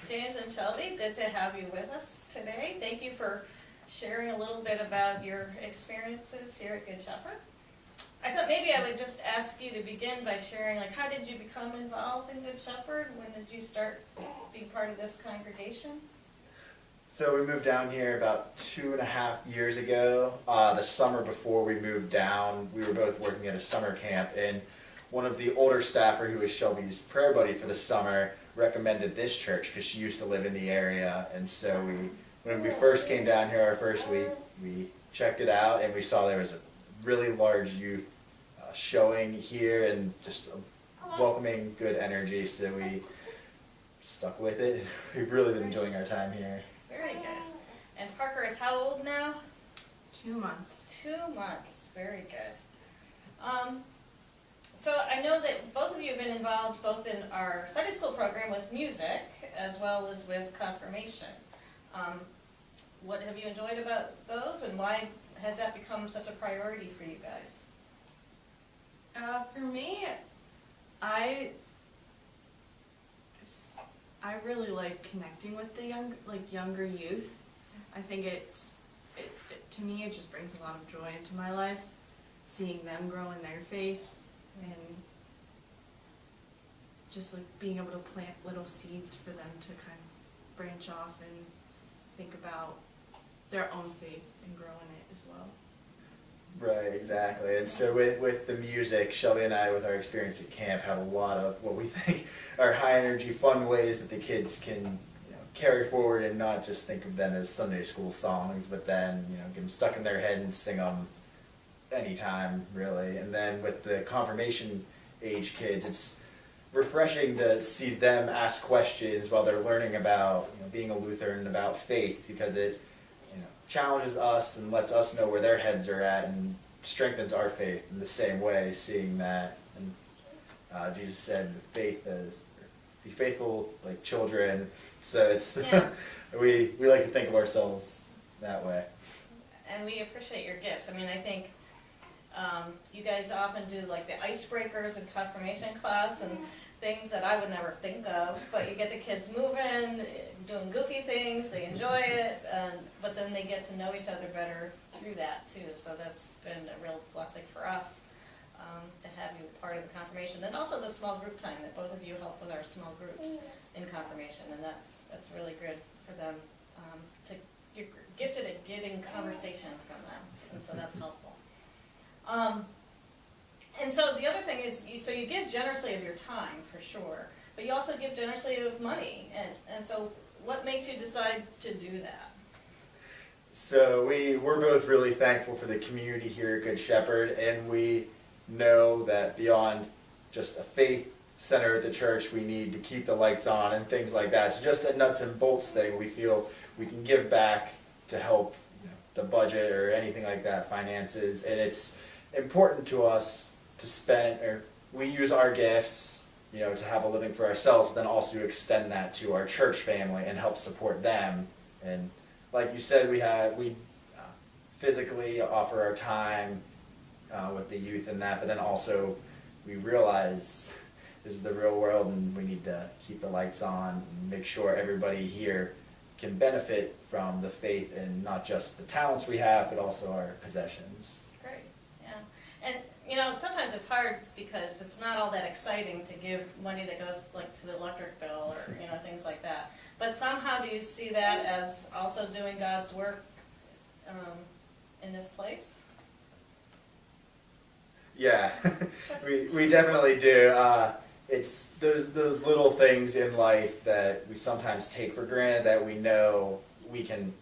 James and Shelby, good to have you with us today. Thank you for sharing a little bit about your experiences here at Good Shepherd. I thought maybe I would just ask you to begin by sharing, like, how did you become involved in Good Shepherd? When did you start being part of this congregation? So we moved down here about 2.5 years ago. The summer before we moved down, we were both working at a summer camp, and one of the older staffer, who was Shelby's prayer buddy for the summer, recommended this church because she used to live in the area. And so when we first came down here our first week, we checked it out and we saw there was a really large youth showing here and just a welcoming, good energy. So we stuck with it. We've really been enjoying our time here. Very good. And Parker is how old now? 2 months. 2 months. Very good. So I know that both of you have been involved both in our Sunday school program with music as well as with confirmation. What have you enjoyed about those, and why has that become such a priority for you guys? For me, I really like connecting with the younger youth. I think to me it just brings a lot of joy into my life, seeing them grow in their faith and just like being able to plant little seeds for them to kind of branch off and think about their own faith and grow in it as well. Right, exactly. And so with the music, Shelby and I, with our experience at camp, have a lot of what we think are high energy, fun ways that the kids can carry forward and not just think of them as Sunday school songs, but then get them stuck in their head and sing them anytime, really. And then with the confirmation age kids, it's refreshing to see them ask questions while they're learning about being a Lutheran, about faith, because it challenges us and lets us know where their heads are at and strengthens our faith in the same way, seeing that. And Jesus said, faith is, be faithful like children. So it's we like to think of ourselves that way. And we appreciate your gifts. I mean, I think you guys often do like the icebreakers in confirmation class and things that I would never think of, but you get the kids moving, doing goofy things, they enjoy it, but then they get to know each other better through that too. So that's been a real blessing for us to have you part of the confirmation. And also the small group time, that both of you help with our small groups in confirmation, and that's really good for them. You're gifted at getting conversation from them, and so that's helpful. And so the other thing is, you give generously of your time, for sure, but you also give generously of money. And so what makes you decide to do that? So we're both really thankful for the community here at Good Shepherd, and we know that beyond just a faith center at the church, we need to keep the lights on and things like that. So just a nuts and bolts thing, we feel we can give back to help the budget or anything like that, finances, and it's important to us to spend, or we use our gifts, to have a living for ourselves, but then also to extend that to our church family and help support them. And like you said, we physically offer our time with the youth and that, but then also we realize this is the real world and we need to keep the lights on and make sure everybody here can benefit from the faith and not just the talents we have, but also our possessions. Great, yeah. And sometimes it's hard because it's not all that exciting to give money that goes like to the electric bill or things like that. But somehow do you see that as also doing God's work in this place? Yeah, we definitely do. It's those little things in life that we sometimes take for granted that we know we can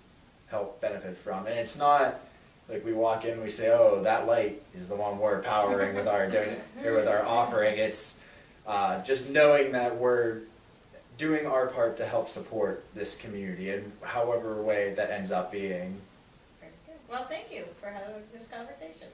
help benefit from. And it's not like we walk in and we say, oh, that light is the one we're powering with our with our offering. It's just knowing that we're doing our part to help support this community in however way that ends up being. Very good. Well, thank you for having this conversation.